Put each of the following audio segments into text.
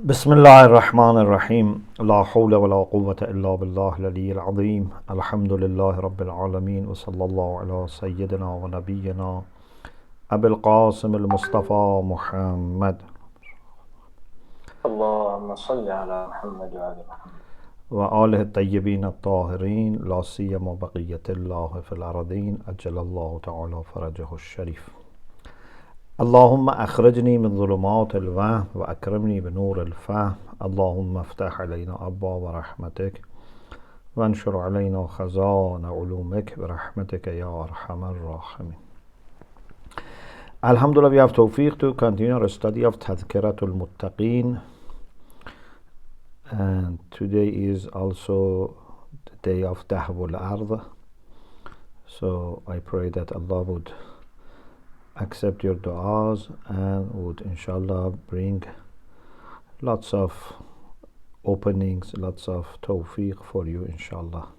بسم الله الرحمن الرحيم لا حول ولا قوة إلا بالله العلي العظيم الحمد لله رب العالمين وصلى الله على سيدنا ونبينا أبي القاسم المصطفى محمد اللهم صل على محمد وآل محمد وآله الطيبين الطاهرين لا سيما بقية الله في الأرضين أجل الله تعالى فرجه الشريف اللهم أخرجني من ظلمات الوهم وأكرمني بنور الفهم اللهم افتح علينا أبواب رحمتك وانشر علينا خزائن علومك برحمتك يا أرحم الراحمين. Alhamdulillah, we have tawfiq to continue our study of Tadhkiratul Muttaqeen, and today is also the day of Dahwul Ard. So I pray that Allah would accept your du'as and would inshallah bring lots of openings, lots of tawfiq for you inshallah.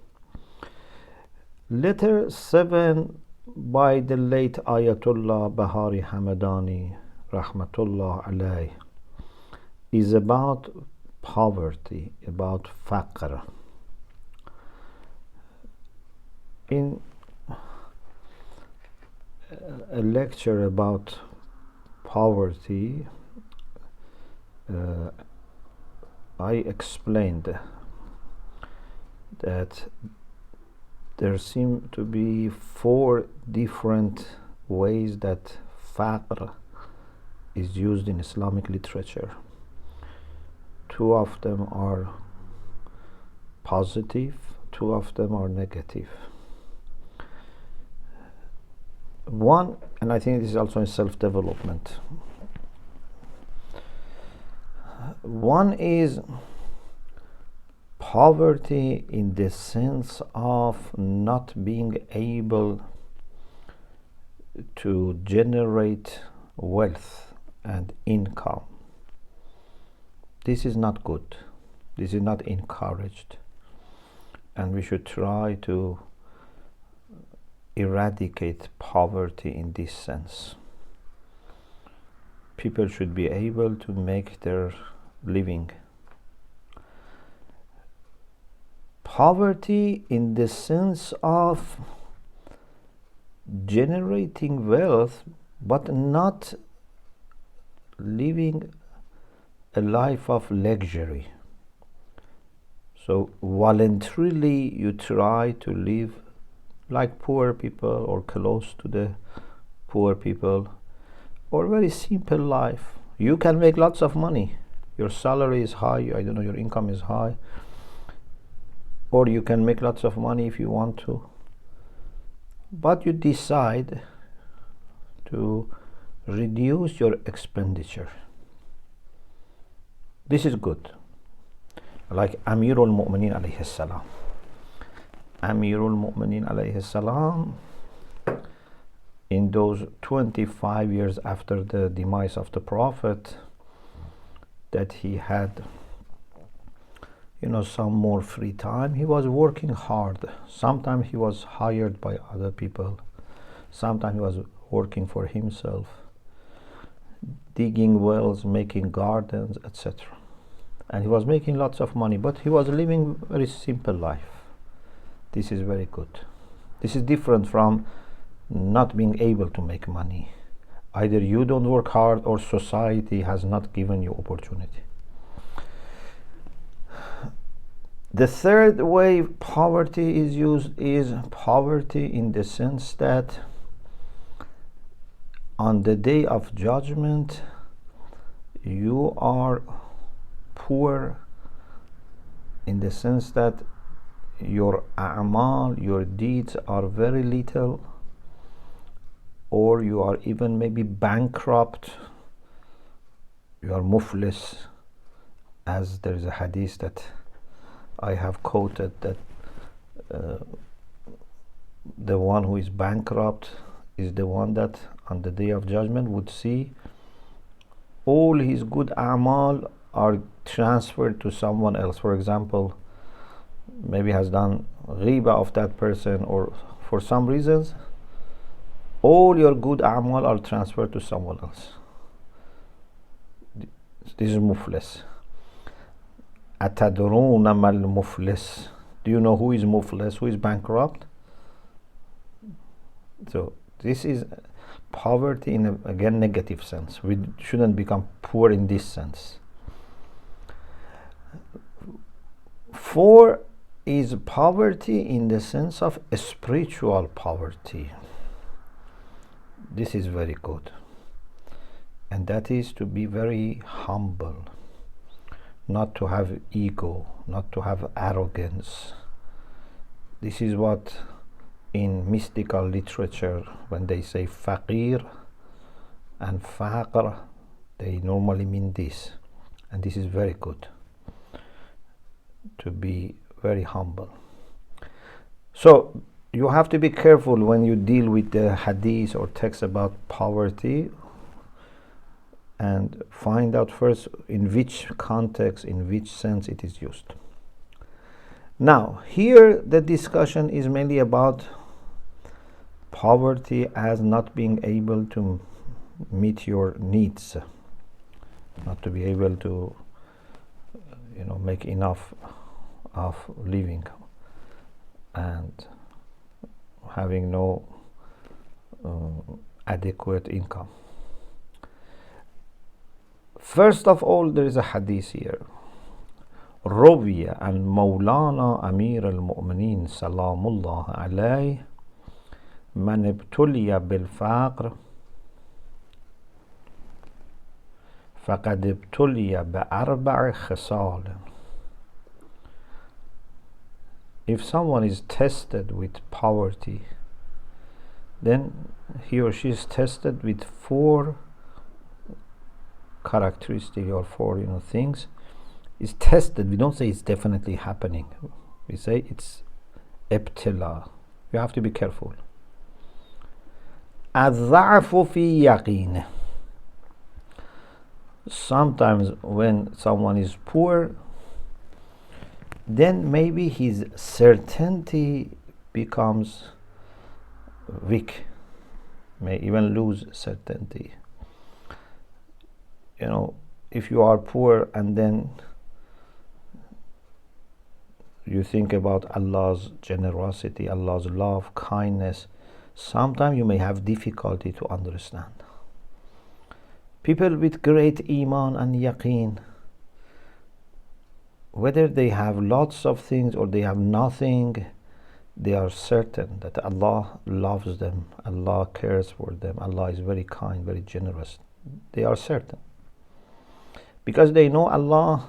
Letter 7 by the late Ayatollah Bahari Hamadani Rahmatullah alayh is about poverty, about faqr. In a lecture about poverty, I explained that there seem to be 4 different ways that faqr is used in Islamic literature. 2 of them are positive, 2 of them are negative. One, and I think this is also in self-development, one is poverty in the sense of not being able to generate wealth and income. This is not good. This is not encouraged. And we should try to eradicate poverty in this sense. People should be able to make their living. Poverty in the sense of generating wealth but not living a life of luxury. So voluntarily you try to live like poor people or close to the poor people, or very simple life. You can make lots of money. Your salary is high, I don't know, your income is high, or you can make lots of money if you want to, but you decide to reduce your expenditure. This is good. Like Amirul Mu'mineen alayhi salam. Amirul Mu'mineen alayhi salam, in those 25 years after the demise of the Prophet, that he had some more free time, he was working hard. Sometimes he was hired by other people, sometimes he was working for himself, digging wells, making gardens, etc. And he was making lots of money, but he was living very simple life. This is very good. This is different from not being able to make money. Either you don't work hard or society has not given you opportunity. The third way poverty is used is poverty in the sense that on the day of judgment you are poor in the sense that your a'mal, your deeds are very little, or you are even maybe bankrupt, you are muflis, as there is a hadith that I have quoted that the one who is bankrupt is the one that on the day of judgment would see all his good a'mal are transferred to someone else. For example, maybe has done ghiba of that person, or for some reasons all your good a'mal are transferred to someone else. This is muflis. أتدرون ما المفلس? Do you know who is muflis, who is bankrupt? So this is poverty in a, again, negative sense. We shouldn't become poor in this sense. 4 is poverty in the sense of spiritual poverty. This is very good. And that is to be very humble, not to have ego, not to have arrogance. This is what in mystical literature, when they say faqir and faqr, they normally mean this. And this is very good, to be very humble. So you have to be careful when you deal with the hadith or text about poverty, and find out first in which context, in which sense it is used. Now, here the discussion is mainly about poverty as not being able to meet your needs, not to be able to, make enough of living, and having no adequate income. First of all, there is a hadith here. روي عن مولانا أمير المؤمنين سلام الله عليه من ابتلي بالفقر فقد ابتلي بأربع خصال. If someone is tested with poverty, then he or she is tested with 4 characteristics or 4 things. Is tested. We don't say it's definitely happening. We say it's ibtila. You have to be careful. الضعف في يقين. Sometimes when someone is poor, then maybe his certainty becomes weak, may even lose certainty. If you are poor and then you think about Allah's generosity, Allah's love, kindness, sometimes you may have difficulty to understand. People with great iman and yaqeen, whether they have lots of things or they have nothing, they are certain that Allah loves them, Allah cares for them, Allah is very kind, very generous. They are certain, because they know Allah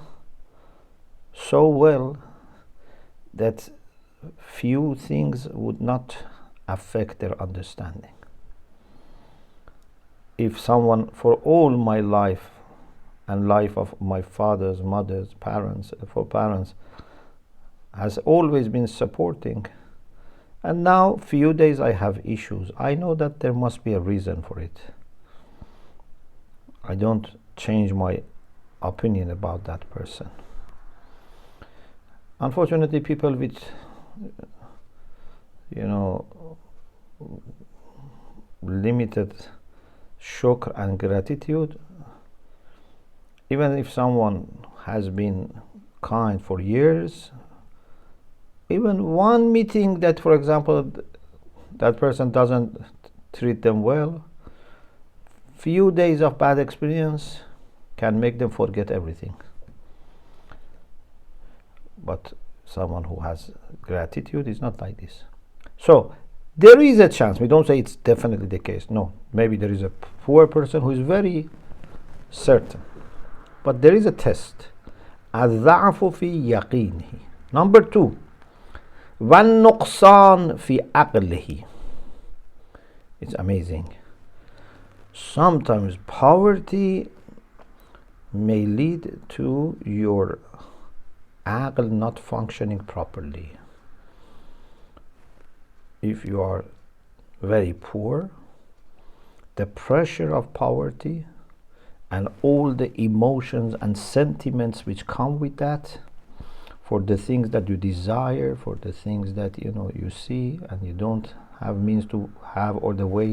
so well that few things would not affect their understanding. If someone, for all my life and life of my fathers, mothers, parents, has always been supporting, and now few days I have issues, I know that there must be a reason for it. I don't change my opinion about that person. Unfortunately, people with limited shukr and gratitude, even if someone has been kind for years, even one meeting that, for example, that person doesn't treat them well, few days of bad experience can make them forget everything. But someone who has gratitude is not like this. So there is a chance. We don't say it's definitely the case. No, maybe there is a poor person who is very certain, but there is a test. الضعف في يقينه. Number 2, والنقصان في عقله. It's amazing. Sometimes poverty may lead to your aql not functioning properly. If you are very poor, the pressure of poverty and all the emotions and sentiments which come with that, for the things that you desire, for the things that you see and you don't have means to have, or the way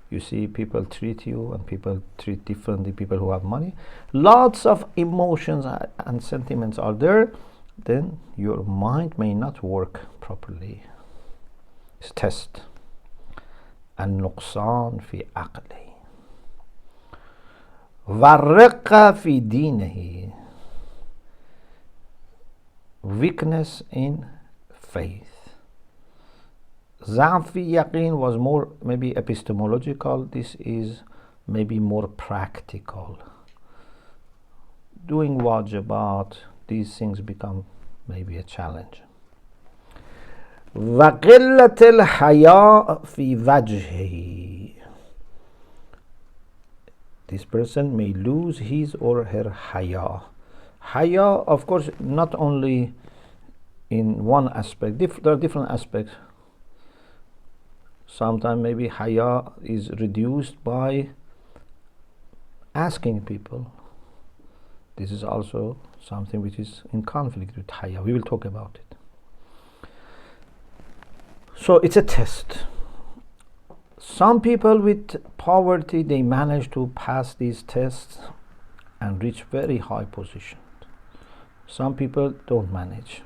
You see people treat you and people treat differently people who have money. Lots of emotions and sentiments are there. Then your mind may not work properly. It's a test. النقصان في عقله والرقة في دينه. Weakness in faith. ضعف في yaqeen was more maybe epistemological. This is maybe more practical. Doing wajibat, these things become maybe a challenge. وقلة الحياء في وجهه. This person may lose his or her haya. Haya, of course, not only in one aspect. There are different aspects. Sometimes maybe haya is reduced by asking people. This is also something which is in conflict with haya. We will talk about it. So it's a test. Some people with poverty, they manage to pass these tests and reach very high positions. Some people don't manage.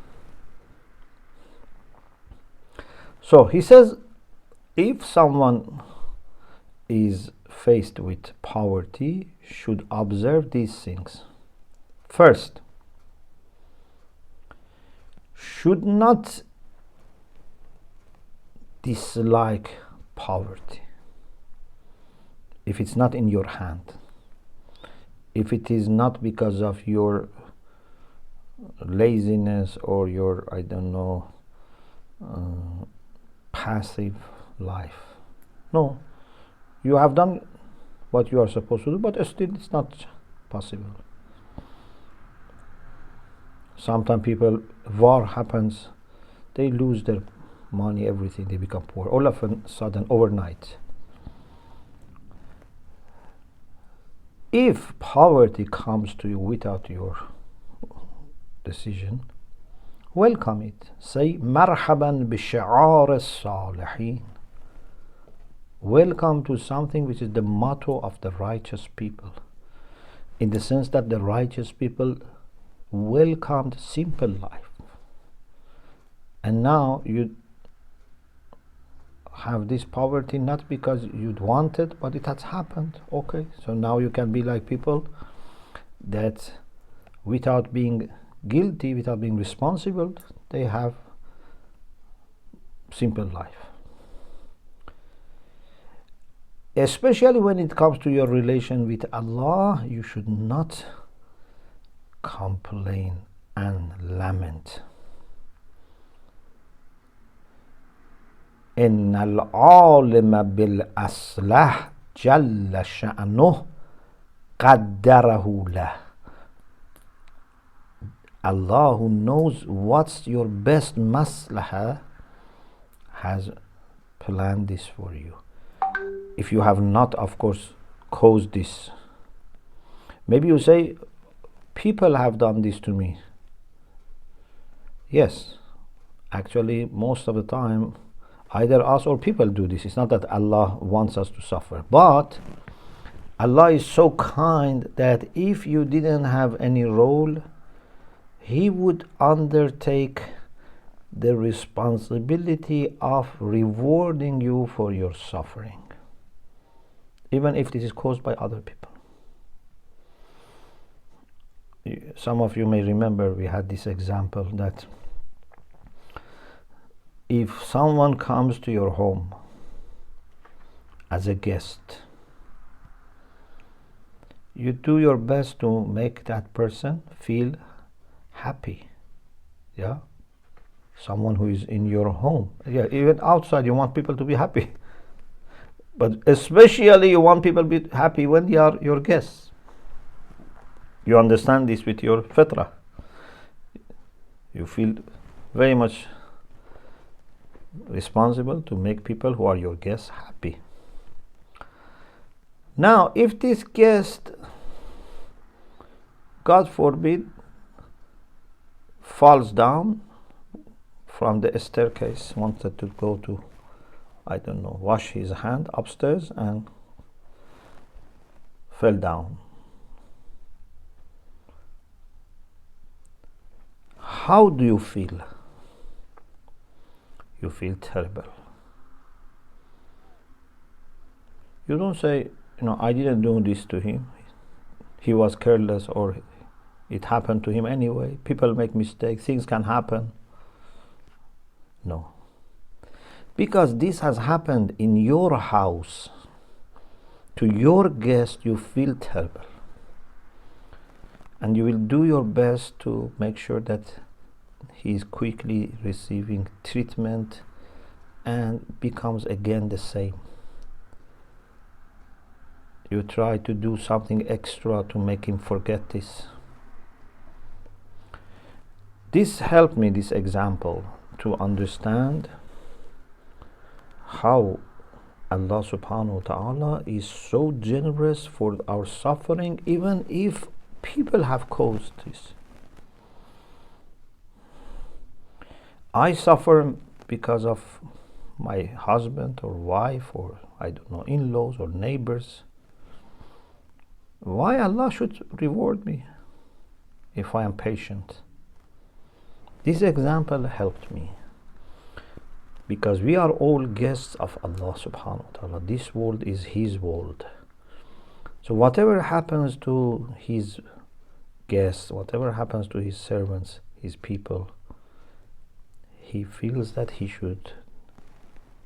So he says, if someone is faced with poverty, should observe these things. First, should not dislike poverty if it's not in your hand, if it is not because of your laziness or your, I don't know, passive life. No, you have done what you are supposed to do, but still it's not possible. Sometimes people, war happens, they lose their money, everything, they become poor all of a sudden overnight. If poverty comes to you without your decision, welcome it. Say marhaban bish'ar as-salihin. Welcome to something which is the motto of the righteous people, in the sense that the righteous people welcomed simple life, and now you have this poverty not because you'd want it, but it has happened. Okay, so now you can be like people that without being guilty, without being responsible, they have simple life. Especially when it comes to your relation with Allah, you should not complain and lament. إن العالم بالأصلح جل شأنه قدره له. Allah, who knows what's your best maslahah, has planned this for you. If you have not, of course, caused this. Maybe you say, people have done this to me. Yes, actually, most of the time, either us or people do this. It's not that Allah wants us to suffer, but Allah is so kind that if you didn't have any role, He would undertake the responsibility of rewarding you for your suffering, even if this is caused by other people. Some of you may remember we had this example that if someone comes to your home as a guest, you do your best to make that person feel happy. Yeah, someone who is in your home. Yeah, even outside you want people to be happy, but especially you want people to be happy when they are your guests. You understand this with your fitra. You feel very much responsible to make people who are your guests happy. Now, if this guest, God forbid, falls down from the staircase, wanted to go to I don't know, wash his hand upstairs and fell down. How do you feel? You feel terrible. You don't say, I didn't do this to him. He was careless, or it happened to him anyway. People make mistakes. Things can happen. No. Because this has happened in your house to your guest, you feel terrible. And you will do your best to make sure that he is quickly receiving treatment and becomes again the same. You try to do something extra to make him forget this. This helped me, this example, to understand how Allah subhanahu wa ta'ala is so generous for our suffering, even if people have caused this. I suffer because of my husband or wife, or I don't know, in-laws or neighbors. Why Allah should reward me if I am patient? This example helped me, because we are all guests of Allah subhanahu wa ta'ala. This world is His world. So whatever happens to His guests, whatever happens to His servants, His people, He feels that He should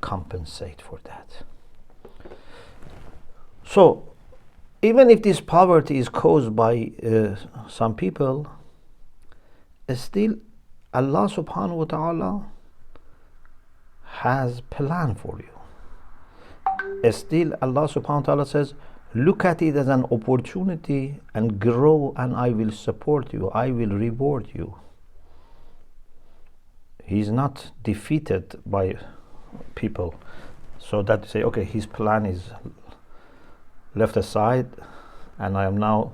compensate for that. So even if this poverty is caused by some people, still Allah subhanahu wa ta'ala has plan for you. Still Allah subhanahu wa ta'ala says, look at it as an opportunity and grow, and I will support you, I will reward you. He's not defeated by people, so that say, okay, his plan is left aside and I am now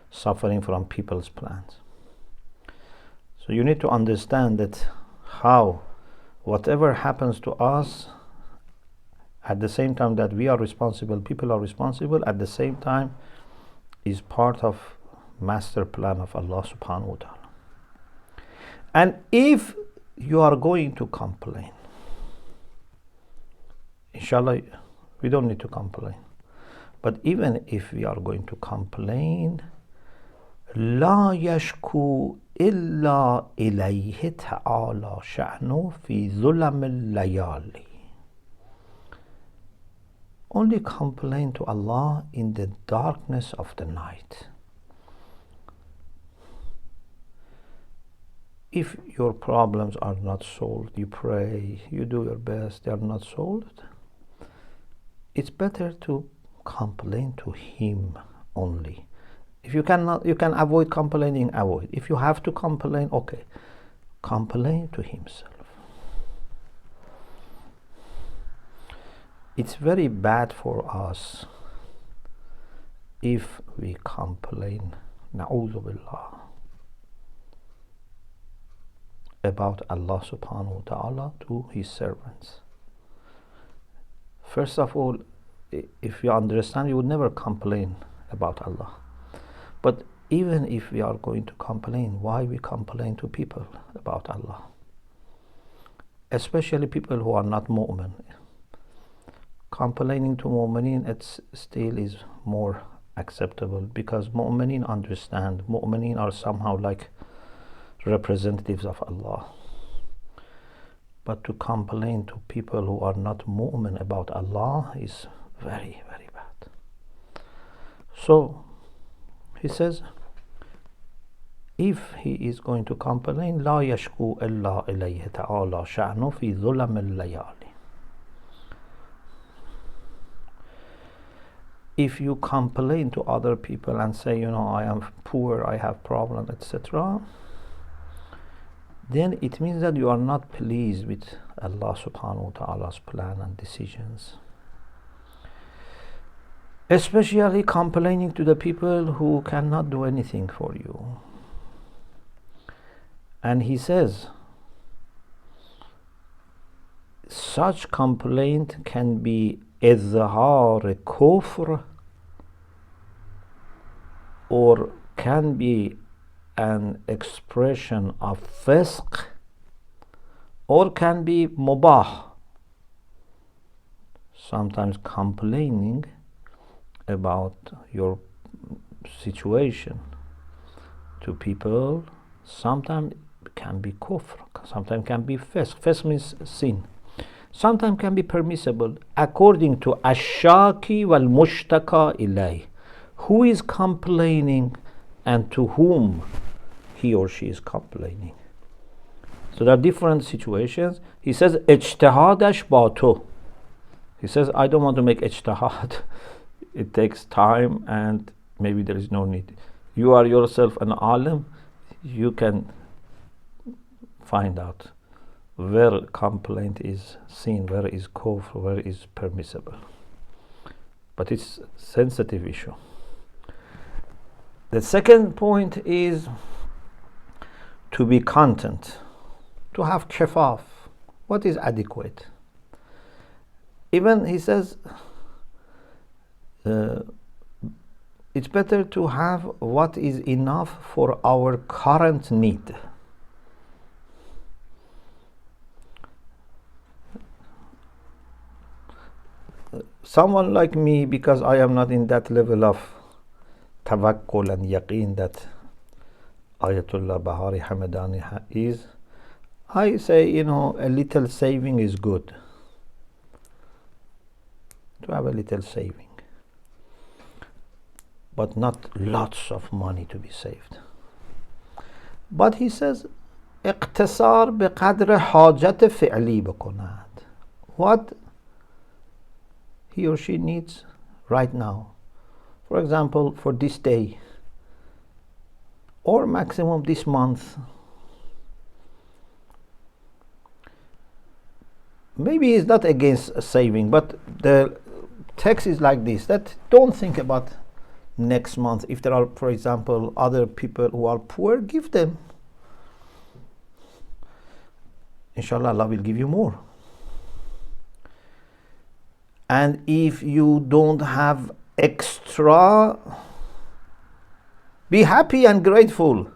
suffering from people's plans. So you need to understand that how whatever happens to us, at the same time that we are responsible, people are responsible, at the same time is part of master plan of Allah subhanahu wa ta'ala. And if you are going to complain, inshallah, we don't need to complain. But even if we are going to complain, لا يشكو إلا إليه تعالى شأنه في ظلم الليالي. Only complain to Allah in the darkness of the night. If your problems are not solved, you pray, you do your best, they are not solved, it's better to complain to Him only. If you cannot, you can avoid complaining, avoid. If you have to complain, okay, complain to Himself. It's very bad for us if we complain, na'udhu billah, about Allah subhanahu wa ta'ala to His servants. First of all, if you understand, you would never complain about Allah. But even if we are going to complain, why we complain to people about Allah? Especially people who are not mu'min. Complaining to mu'mineen, it still is more acceptable, because mu'mineen understand. Mu'mineen are somehow like representatives of Allah. But to complain to people who are not mu'min about Allah is very, very bad. So he says, if he is going to complain, لا يشكو إلا إليه تعالى شأنه في ظلم الليالي. If you complain to other people and say, I am poor, I have problems, etc., then it means that you are not pleased with Allah subhanahu wa ta'ala's plan and decisions. Especially complaining to the people who cannot do anything for you. And he says, such complaint can be إظهار كفر or can be an expression of fisq or can be mubah. Sometimes complaining about your situation to people sometimes can be kufr, sometimes can be fisq. Fisq means sin. Sometimes can be permissible according to ashaki wal mushtaka ilay, who is complaining and to whom he or she is complaining. So there are different situations. He says ijtihadash ba to. He says, I don't want to make ijtihad. It takes time and maybe there is no need. You are yourself an alim, you can find out where complaint is seen, where is kufr, where is permissible. But it's a sensitive issue. The second point is to be content, to have kifaf. What is adequate? Even he says it's better to have what is enough for our current need. Someone like me, because I am not in that level of tawakkul and yaqeen that Ayatollah Bahari Hamadani is, I say, a little saving is good. To have a little saving, but not lots of money to be saved. But he says اقتصار بقدر حاجت فعلی بکند. What he or she needs right now, for example, for this day or maximum this month. Maybe he's not against saving, but the text is like this, that don't think about next month. If there are, for example, other people who are poor, give them. Inshallah, Allah will give you more. And if you don't have extra, be happy and grateful.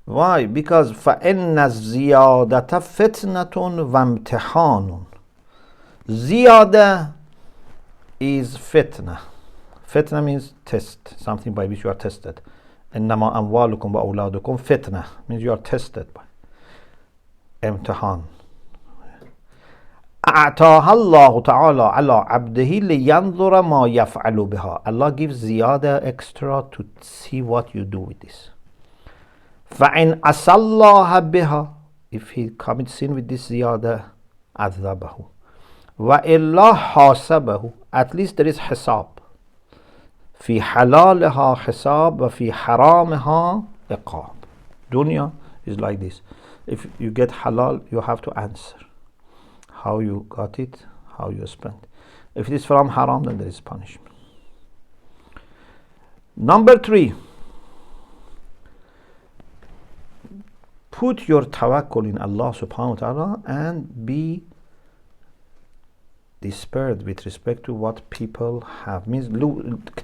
Why? Because فَإِنَّ الزِّيَادَةَ فِتْنَةٌ وَامْتِحَانٌ. Ziyada is fitna. Fitna means test, something by which you are tested. إِنَّمَا أَمْوَالُكُمْ وَأَوْلَادُكُمْ fitna means you are tested by. امتحان. أعطاها الله تعالى على عبده لينظر ما يفعل بها. Allah gives ziyada extra to see what you do with this. فَإِنْ أَسَى اللَّهَ بِهَا. If he commits sin with this ziyada, عَذَّبَهُ. وَإِلَّا حَاسَبَهُ. At least there is hisab. في حلالها حساب وفي حرامها عقاب. Dunya is like this. If you get halal, you have to answer how you got it, how you spent. If it is from haram, then there is punishment. Number 3, put your tawakkul in Allah subhanahu wa ta'ala and be despaired with respect to what people have. Means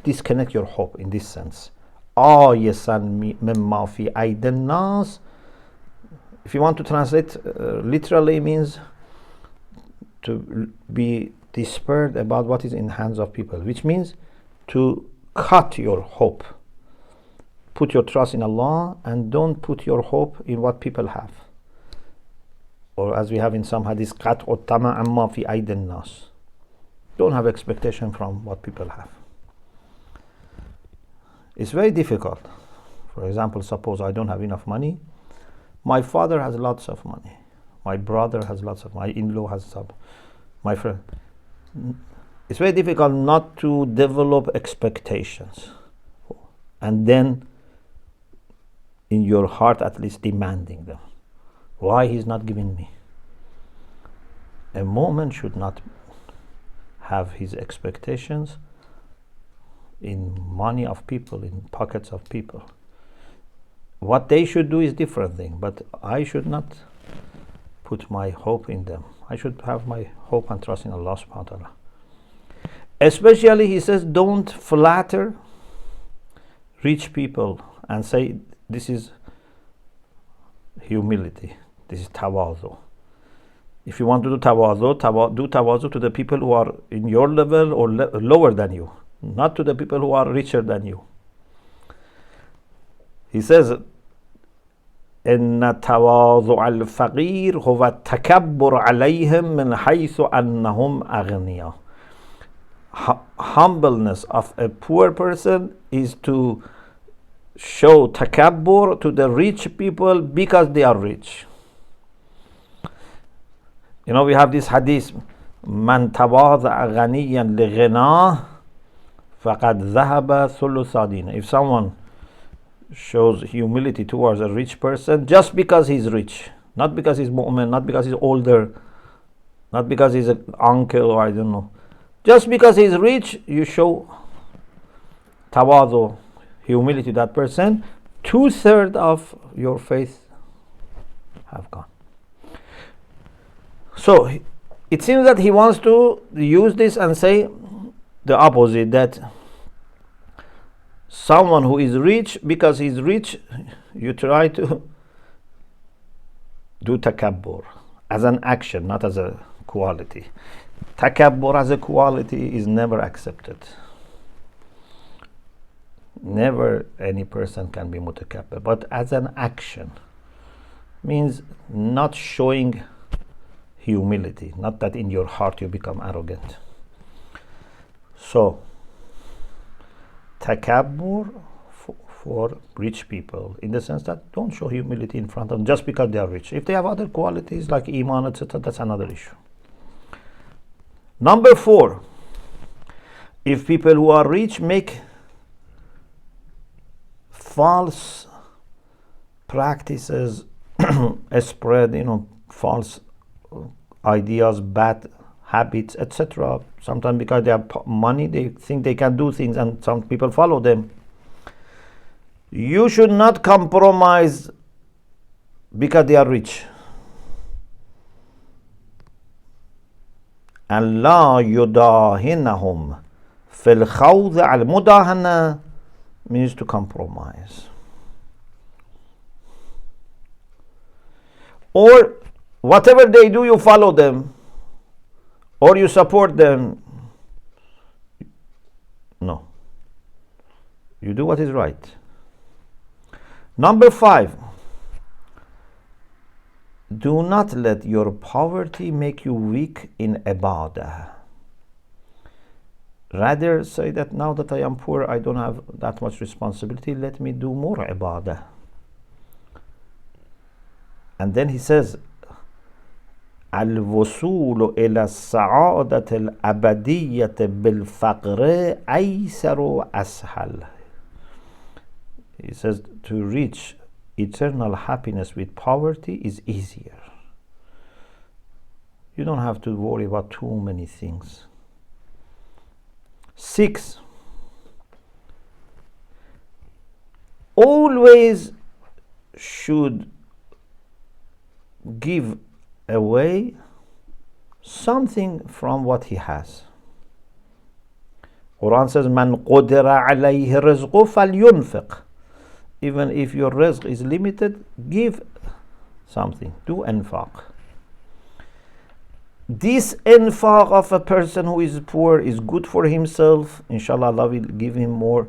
disconnect your hope in this sense. آيَسًا مِمَّا فِي أَيْدِ النَّاسِ. If you want to translate literally, means to be despaired about what is in the hands of people, which means to cut your hope. Put your trust in Allah and don't put your hope in what people have. Or as we have in some hadith, قَطْعُ الطَّمَعِ عَمَّا فِي أَيْدِ النَّاسِ. Don't have expectation from what people have. It's very difficult. For example, suppose I don't have enough money. My father has lots of money. My brother has lots of money. My in-law has some. My friend. It's very difficult not to develop expectations. And then in your heart at least demanding them. Why he's not giving me? A moment should not have his expectations in money of people, in pockets of people. What they should do is different thing, but I should not put my hope in them. I should have my hope and trust in Allah subhanahu wa ta'ala. Especially, he says, don't flatter rich people and say this is humility, this is tawadhu. If you want to do tawadhu, do tawadhu to the people who are in your level or lower than you, not to the people who are richer than you. He says, إن تواضع الفقير هو التكبر عليهم من حيث أنهم أغنياء. Humbleness of a poor person is to show takabbur to the rich people because they are rich. You know, we have this hadith, من تواضع غنيا لغناه فقد ذهب ثلث دينه. If someone shows humility towards a rich person just because he's rich, not because he's mu'min, not because he's older, not because he's an uncle or I don't know, just because he's rich, you show tawadhu, humility to that person, 2/3 of your faith have gone. So it seems that he wants to use this and say the opposite, that someone who is rich, because he's rich, you try to do takabbur as an action, not as a quality. Takabbur as a quality is never accepted. Never any person can be mutakabbir. But as an action means not showing humility, not that in your heart you become arrogant. So takabbur for rich people, in the sense that don't show humility in front of them just because they are rich. If they have other qualities like iman, etc., that's another issue. Number 4, if people who are rich make false practices, spread, false ideas, bad habits, etc. Sometimes because they have money, they think they can do things, and some people follow them. You should not compromise because they are rich. And la yudahinahum fil khawd al mudahana means to compromise. Or whatever they do, you follow them or you support them. No. You do what is right. Number 5, do not let your poverty make you weak in ibadah. Rather say that now that I am poor, I don't have that much responsibility, let me do more ibadah. And then he says, الوصول إلى السعادة الأبدية بالفقر أيسر أسهل. He says to reach eternal happiness with poverty is easier. You don't have to worry about too many things. 6, always should give away something from what he has. Quran says, "Man qudira alayhi rizqu falyunfiq." Even if your rizq is limited, give something. Do infaq. This infaq of a person who is poor is good for himself. Inshallah, Allah will give him more,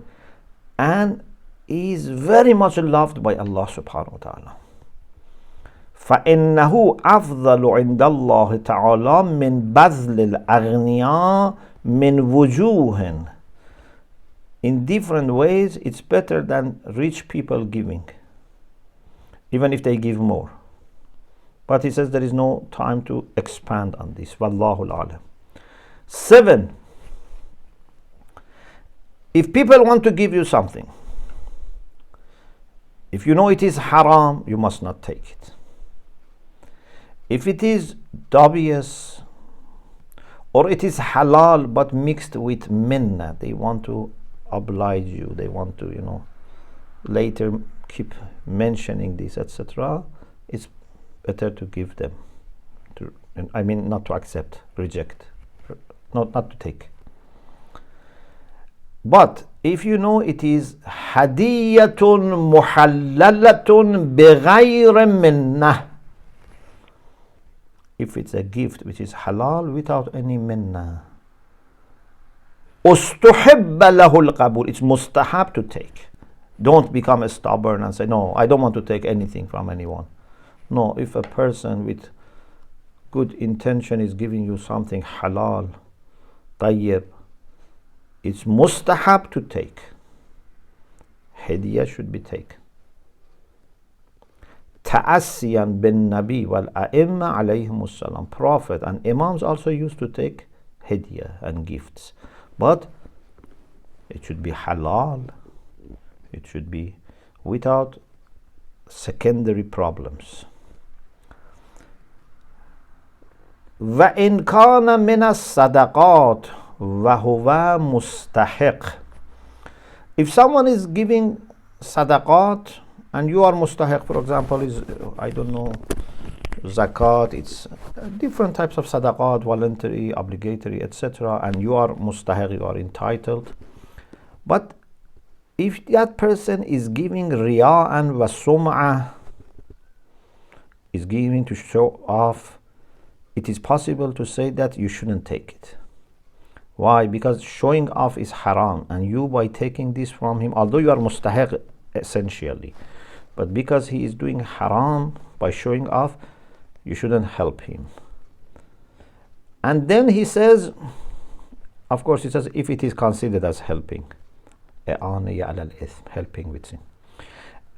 and is very much loved by Allah subhanahu wa ta'ala. فَإِنَّهُ أَفْضَلُ عِنْدَ اللَّهِ تَعَالَى مِنْ بَذْلِ الْأَغْنِيَاءِ مِنْ وُجُوهٍ. In different ways, it's better than rich people giving, even if they give more. But he says there is no time to expand on this. Wallahu a'lam. 7, if people want to give you something, if you know it is haram, you must not take it. If it is dubious, or it is halal but mixed with minna, they want to oblige you, they want to, later keep mentioning this, etc., it's better to give them. And I mean not to accept, reject, not to take. But if you know it is hadiyatun muhallalatun bighayr minnah, if it's a gift which is halal without any minnah, ustuhibba lahu al-qabul, it's mustahab to take. Don't become stubborn and say, no, I don't want to take anything from anyone. No, if a person with good intention is giving you something halal, tayyib, it's mustahab to take. Hadiya should be taken. Ta'assiyan bin Nabi wal a'imma alayhimus salam. Prophet and Imams also used to take hadiya and gifts. But it should be halal. It should be without secondary problems. وَإِنْ كَانَ مِنَ الصَّدَقَاتِ وَهُوَ مُسْتَحِقٌ. If someone is giving sadaqat and you are mustahiq, for example, is, I don't know, zakat, it's different types of sadaqat, voluntary, obligatory, etc. And you are mustahiq, you are entitled. But if that person is giving riya'an wa sum'ah, is giving to show off, it is possible to say that you shouldn't take it. Why? Because showing off is haram, and you, by taking this from him, although you are mustahiq essentially, but because he is doing haram by showing off, you shouldn't help him. And then he says, of course he says, if it is considered as helping, helping with sin.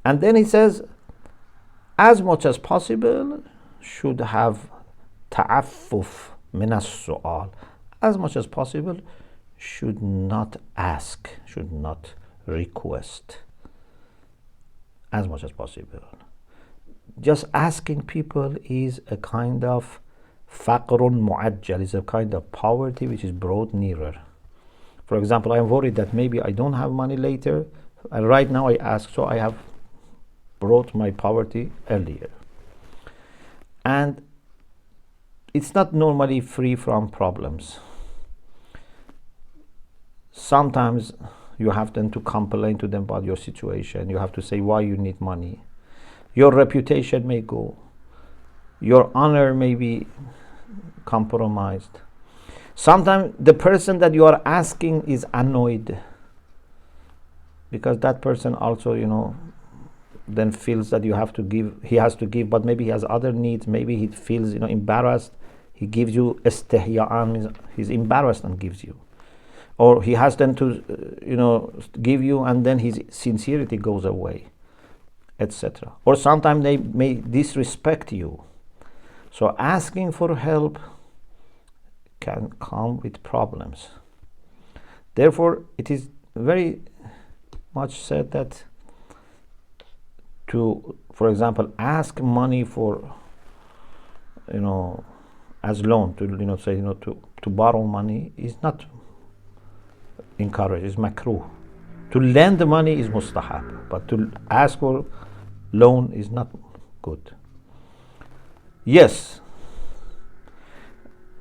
And then he says, as much as possible should have ta'affuf min as-su'al. As much as possible should not ask, should not request. As much as possible. Just asking people is a kind of faqrun mu'ajjal, is a kind of poverty which is brought nearer. For example, I am worried that maybe I don't have money later, and right now I ask, so I have brought my poverty earlier. And it's not normally free from problems. Sometimes you have then to complain to them about your situation. You have to say why you need money. Your reputation may go. Your honor may be compromised. Sometimes the person that you are asking is annoyed, because that person also, then feels that you have to give, he has to give, but maybe he has other needs. Maybe he feels, embarrassed. He gives you istihya'an, he's embarrassed and gives you. Or he has then to, give you, and then his sincerity goes away, etc. Or sometimes they may disrespect you. So asking for help can come with problems. Therefore, it is very much said that to, for example, ask money for, as loan, to, say, to borrow money is not encouraged, is makruh. To lend money is mustahab, but to ask for loan is not good. Yes.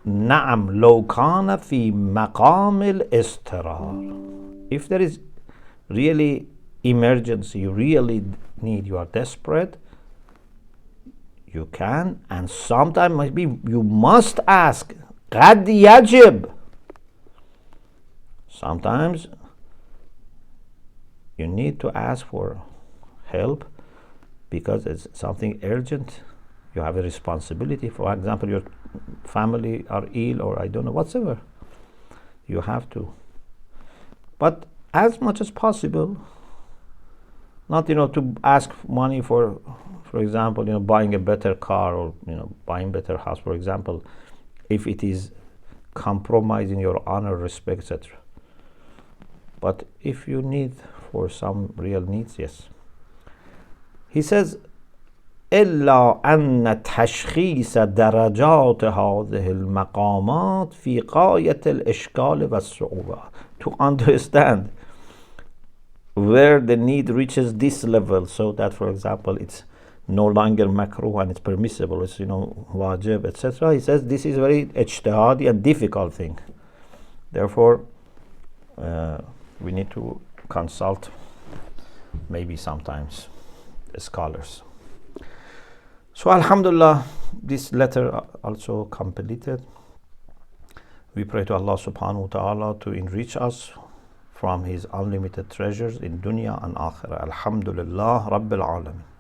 Na'am law kana fi maqam al-istirar. If there is really emergency, you really need, you are desperate, you can, and sometimes maybe you must ask. Qad yajib. Sometimes you need to ask for help because it's something urgent. You have a responsibility. For example, your family are ill, or I don't know, whatsoever. You have to. But as much as possible, not, to ask money for example, buying a better car, or, buying better house, for example, if it is compromising your honor, respect, etc. But if you need for some real needs, yes. He says, إلا أن تشخيص درجات هذه المقامات في غاية الإشكال والصعوبة. To understand where the need reaches this level, so that, for example, it's no longer makruh and it's permissible, it's wajib, etc. He says this is very ijtihadi and difficult thing. Therefore, we need to consult maybe sometimes scholars. So alhamdulillah, this letter also completed. We pray to Allah subhanahu wa ta'ala to enrich us from his unlimited treasures in dunya and akhirah. Alhamdulillah Rabbil Alamin.